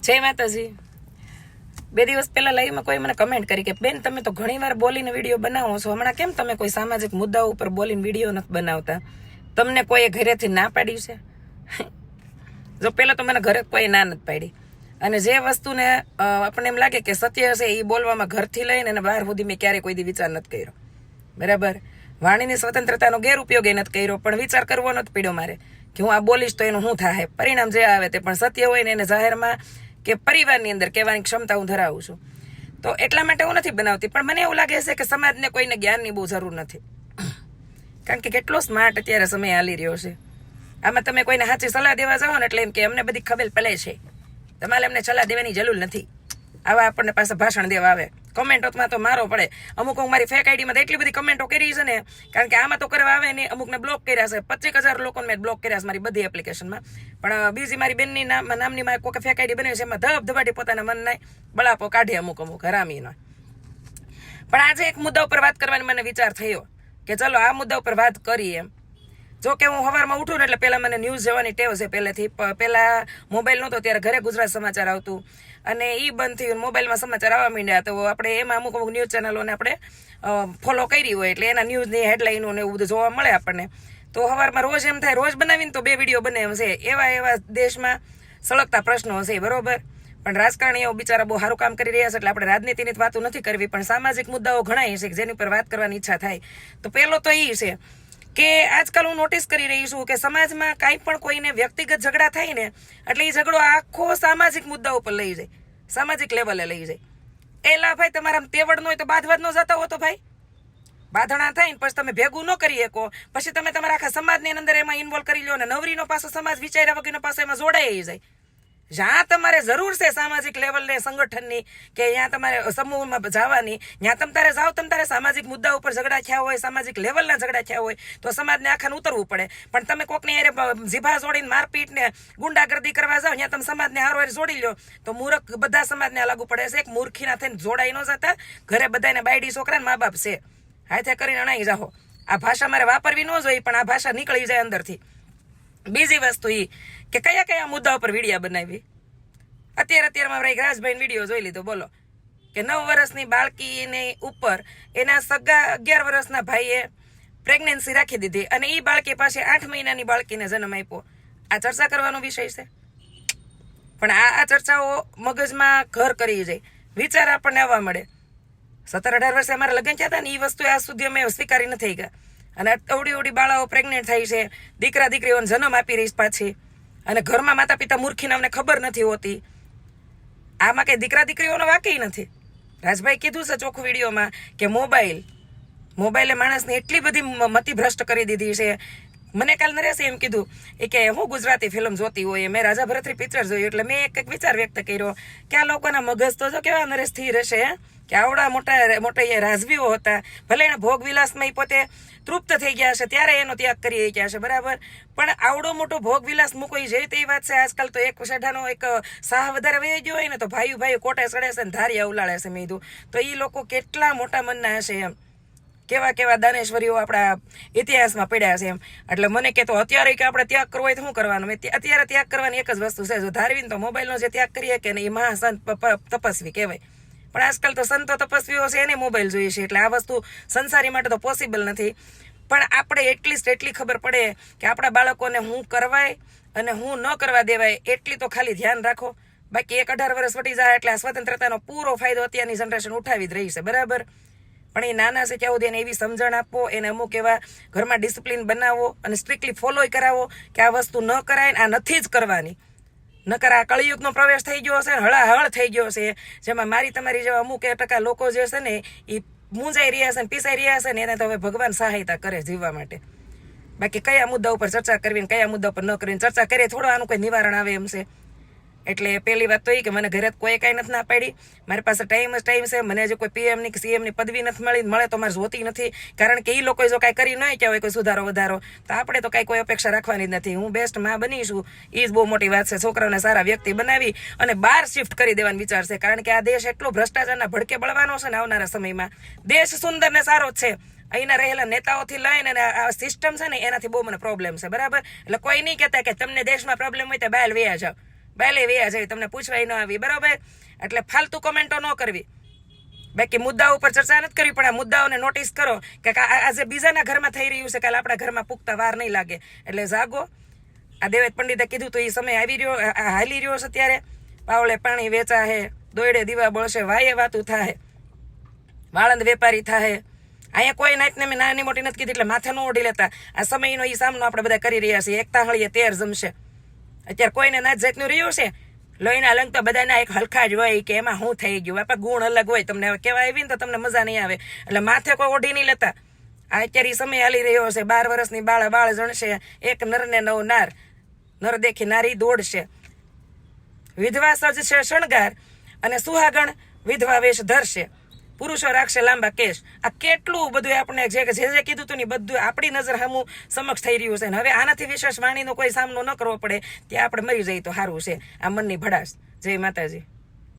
જય માતાજી. 2 દિવસ પહેલા લાઈવમાં કોઈ મને કમેન્ટ કરી કે બેન તમે તો ઘણીવાર બોલીને વિડીયો બનાવો છો, હમણાં કેમ તમે કોઈ સામાજિક મુદ્દાઓ ઉપર બોલીને વિડીયો નથી બનાવતા? તમને કોઈએ ઘરેથી ના પાડી છે? જો પહેલાં તો મને ઘરે કોઈ ના નથી પાડી, અને જે વસ્તુને આપણને એમ લાગે કે સત્ય હશે એ બોલવામાં ઘરથી લઈને અને બહાર સુધી મેં ક્યારેય કોઈ દી વિચાર નથી કર્યો. બરાબર, વાણીની સ્વતંત્રતાનો ગેરઉપયોગ એ નથી કર્યો, પણ વિચાર કરવો નથી પડ્યો મારે કે હું આ બોલીશ તો એનું શું થાય, પરિણામ જે આવે તે પણ સત્ય હોય ને એને જાહેરમાં કે પરિવારની અંદર કહેવાની ક્ષમતા હું ધરાવું છું. તો એટલા માટે હું નથી બનાવતી, પણ મને એવું લાગે છે કે સમાજને કોઈને જ્ઞાનની બહુ જરૂર નથી, કારણ કે કેટલો સ્માર્ટ અત્યારે સમય હાલી રહ્યો છે. આમાં તમે કોઈને સાચી સલાહ દેવા જાઓ ને એટલે એમ કે અમને બધી ખબર પડે છે, તમારે એમને સલાહ દેવાની જરૂર નથી. આવા આપણને પાસે ભાષણ દેવા આવે. કમેન્ટોમાં તો મારો પડે. અમુક મારી ફેક આઈડીમાં તો એટલી બધી કમેન્ટો કરી છે ને, કારણ કે આમાં તો કરવા આવે ને અમુકને બ્લોક કર્યા છે. 25,000 લોકોને મેં બ્લોક કર્યા છે મારી બધી એપ્લિકેશનમાં. પણ બીજી મારી બેનની નામની મારી કોઈ ફેક આઈડી બને છે, એમાં ધબધબાટી પોતાના મનના બળાપો કાઢે અમુક હરામીનો. પણ આજે એક મુદ્દા ઉપર વાત કરવાની મને વિચાર થયો કે ચલો આ મુદ્દા ઉપર વાત કરીએ એમ. જો કે હું સવારમાં ઉઠું ને એટલે પહેલાં મને ન્યૂઝ જોવાની ટેવ છે પહેલેથી. પહેલાં મોબાઈલ નહોતો ત્યારે ઘરે ગુજરાત સમાચાર આવતું, અને એ બંધ થયું, મોબાઈલમાં સમાચાર આવવા માંડ્યા. તો આપણે એમાં અમુક ન્યૂઝ ચેનલોને આપણે ફોલો કરી હોય એટલે એના ન્યૂઝની હેડલાઇનો ને એવું બધું જોવા મળે આપણને. તો સવારમાં રોજ એમ થાય રોજ બનાવીને તો 2 વિડીયો બને એમ છે. એવા દેશમાં સળગતા પ્રશ્નો હશે, બરોબર. પણ રાજકારણીઓ બિચારા બહુ સારું કામ કરી રહ્યા છે એટલે આપણે રાજનીતિની વાતો નથી કરવી, પણ સામાજિક મુદ્દાઓ ઘણા છે કે જેની પર વાત કરવાની ઈચ્છા થાય. તો પહેલો તો એ છે કે આજકાલ હું નોટિસ કરી રહી છું કે સમાજમાં કાંઈ પણ કોઈને વ્યક્તિગત ઝઘડા થાય ને એટલે એ ઝઘડો આખો સામાજિક મુદ્દા ઉપર લઈ જાય, સામાજિક લેવલે લઈ જાય. એલા ભાઈ તમારા તેવડ ન હોય તો બાંધવા ન જતા હો તો ભાઈ બાંધણા થાય ને પછી તમે ભેગું ન કરી શકો, પછી તમે તમારા આખા સમાજની અંદર એમાં ઇન્વોલ્વ કરી લો, અને નવરીનો પાછો સમાજ વિચાર્યા વગરનો પાછો એમાં જોડાઈ જાય. જ્યાં તમારે જરૂર છે સામાજિક લેવલને સંગઠનની કે જ્યાં તમારે સમૂહમાં જવાની, જ્યાં તમારે જાઓ તમારે સામાજિક મુદ્દા ઉપર ઝઘડા થયા હોય, સામાજિક લેવલના ઝઘડા થયા હોય તો સમાજને આખાને ઉતરવું પડે. પણ તમે કોકની યારે જીભા જોડીને મારપીટ ને ગુંડાગર્દી કરવા જાઓ, ત્યાં તમે સમાજને હારો જોડી લો તો મૂર્ખ બધા સમાજને લાગુ પડે છે. એક મૂર્ખીના થઈને જોડાઈ ન જતા, ઘરે બધાને બાયડી છોકરાને મા બાપ છે, હાથે કરીને અણાઈ જાઓ. આ ભાષા મારે વાપરવી ન જોઈએ, પણ આ ભાષા નીકળી જાય અંદરથી. બીજી વસ્તુ એ કે કયા મુદ્દા ઉપર વિડીયો બનાવી. અત્યારે મારા એક રાજભાઈ વિડીયો જોઈ લીધો, બોલો કે 9 વર્ષની બાળકીની ઉપર એના સગા 11 વર્ષના ભાઈએ પ્રેગ્નન્સી રાખી દીધી, અને એ બાળકી પાસે 8 મહિનાની બાળકીને જન્મ આપ્યો. આ ચર્ચા કરવાનો વિષય છે? પણ આ ચર્ચાઓ મગજમાં ઘર કરી જાય, વિચાર આપણને આવવા મળે. 17-18 વર્ષે અમારા લગ્ન થયા હતા ને એ વસ્તુ આજ સુધી અમે સ્વીકારી નથી ગયા, અને અવડી બાળાઓ પ્રેગ્નેન્ટ થાય છે, દીકરા દીકરીઓને જન્મ આપી રહી પાછી, અને ઘરમાં માતા પિતા મૂર્ખીને અમને ખબર નથી હોતી. આમાં કઈ દીકરા દીકરીઓનો વાકઈ નથી. રાજભાઈ કીધું છે ચોખ્ખું વિડીયોમાં કે મોબાઈલે માણસને એટલી બધી મતિભ્રષ્ટ કરી દીધી છે. મને કાલ નરેશે એમ કીધું કે હું ગુજરાતી ફિલ્મ જોતી હોય, મેં રાજા ભરતરી પિક્ચર જોયું, એટલે મેં એક વિચાર વ્યક્ત કર્યો કે આ લોકોના મગજ તો જો કેવા નરેશ સ્થિર હશે કે આવડા મોટા રાજવીઓ હતા, ભલે એને ભોગ વિલાસમાં પોતે તૃપ્ત થઈ ગયા છે ત્યારે એનો ત્યાગ કરી ગયા છે, બરાબર. પણ આવડો મોટો ભોગ વિલાસ મૂકો જેવી તેવી વાત છે. આજકાલ તો એક સઢાનો એક સાહ વધારે વહી ગયો હોય ને તો ભાઈ કોટે ચડે છે ને ધારિયા ઉલાળે છે. મેં કીધું તો એ લોકો કેટલા મોટા મનના હશે એમ, કેવા દાનેશ્વરીઓ આપણા ઇતિહાસમાં પડ્યા છે એમ. એટલે મને કે તો અત્યારે કે આપણે ત્યાગ કરવો હોય તો શું કરવાનું? અત્યારે ત્યાગ કરવાની એક જ વસ્તુ છે, જો ધારવીને તો મોબાઈલનો જે ત્યાગ કરીએ કે ને એ મહાસંત તપસ્વી કહેવાય. પણ આજકાલ તો સંતો તપસ્વીઓ છે એને મોબાઈલ જોઈએ છે, એટલે આ વસ્તુ સંસારી માટે તો પોસિબલ નથી. પણ આપણે એટલીસ્ટ એટલી ખબર પડે કે આપણા બાળકોને હું કરવાય અને હું ન કરવા દેવાય એટલી તો ખાલી ધ્યાન રાખો. બાકી 18 વર્ષ વટી જાય એટલે આ સ્વતંત્રતાનો પૂરો ફાયદો અત્યારની જનરેશન ઉઠાવી જ રહી છે, બરાબર. પણ એ નાના છે ત્યાં સુધી એને એવી સમજણ આપો, એને અમુક એવા ઘરમાં ડિસિપ્લિન બનાવો અને સ્ટ્રિક્ટલી ફોલો કરાવો કે આ વસ્તુ ન કરાય, આ નથી જ કરવાની. નકર આ કળિયુગનો પ્રવેશ થઈ ગયો છે, હળાહળ થઈ ગયો છે, જેમાં મારી તમારી જેવા અમુક ટકા લોકો જે છે ને એ મૂંઝાઈ રહ્યા છે ને પીસાઈ રહ્યા છે ને એને તો હવે ભગવાન સહાયતા કરે જીવવા માટે. બાકી કયા મુદ્દા ઉપર ચર્ચા કરવી ને કયા મુદ્દા ઉપર ન કરવી, ચર્ચા કરીએ થોડો આનું કોઈ નિવારણ આવે એમ છે. એટલે પહેલી વાત તો એ કે મને ઘરે કોઈ કાંઈ નથી ના પાડી, મારી પાસે ટાઈમ છે. મને હજી કોઈ પીએમની કે સીએમની પદવી નથી મળે તો મારે જોતી નથી, કારણ કે એ લોકોએ જો કાંઈ કરી નહીં કહેવાય કોઈ સુધારો વધારો તો આપણે તો કાંઈ કોઈ અપેક્ષા રાખવાની જ નથી. હું બેસ્ટ માં બનીશું એ જ બહુ મોટી વાત છે. છોકરાઓને સારા વ્યક્તિ બનાવી અને બહાર શિફ્ટ કરી દેવાનો વિચાર છે, કારણ કે આ દેશ એટલો ભ્રષ્ટાચારના ભડકે બળવાનો છે ને આવનારા સમયમાં. દેશ સુંદર ને સારો જ છે, અહીંના રહેલા નેતાઓથી લઈને અને આ સિસ્ટમ છે ને એનાથી બહુ મને પ્રોબ્લેમ છે, બરાબર. એટલે કોઈ નહીં કહેતા કે તમને દેશમાં પ્રોબ્લેમ હોય તો બહાર વયા જાઓ. બાલે વયા જાય, તમને પૂછવાય ન આવી, બરોબર? એટલે ફાલતુ કોમેન્ટો ન કરવી. બાકી મુદ્દાઓ ઉપર ચર્ચા નથી કરવી, પણ આ મુદ્દાઓને નોટિસ કરો કે આજે બીજાના ઘરમાં થઈ રહ્યું છે, કાલે આપણા ઘરમાં પૂગતા વાર નહીં લાગે. એટલે જાગો. આ દેવેદ પંડિતે કીધું તો એ સમય આવી રહ્યો, હાલી રહ્યો છે. ત્યારે પાવળે પાણી વેચા હે, દોયડે દીવા બળશે, વાયે વાતું થાહે, વાળંદ વેપારી થાહે. અહીંયા કોઈ નાઈટને મેં નાની મોટી નથી કીધી એટલે માથે ન ઓઢી લેતા. આ સમયનો એ સામનો આપણે બધા કરી રહ્યા છીએ. એકતા હળીએ 13 જમશે. અત્યારે કોઈને નાત જાતનું રહ્યું છે. લોહીના લંગ તો બધાના એક હલકા જ હોય કે એમાં શું થઈ ગયું, બાપા ગુણ અલગ હોય. તમને હવે કહેવાય આવી ને તો તમને મજા નહીં આવે. એટલે માથે કોઈ ઓઢી નહીં લેતા. આ અત્યારે એ સમય હાલી રહ્યો છે. 12 વર્ષની બાળ જણશે, એક નરને 9 નાર, નર દેખી નારી દોડશે. વિધવા સજ છે શણગાર, અને સુહાગણ વિધવા વેશ ધરશે. પુરુષો રાખશે લાંબા કેશ. આ કેટલું બધું આપણે જે કીધું હતું ને બધું આપણી નજર સામું સમક્ષ થઈ રહ્યું છે. ને હવે આનાથી વિશેષ વાણીનો કોઈ સામનો ન કરવો પડે ત્યાં આપણે મરી જઈએ તો સારું છે. આ મનની ભડાશ. જય માતાજી.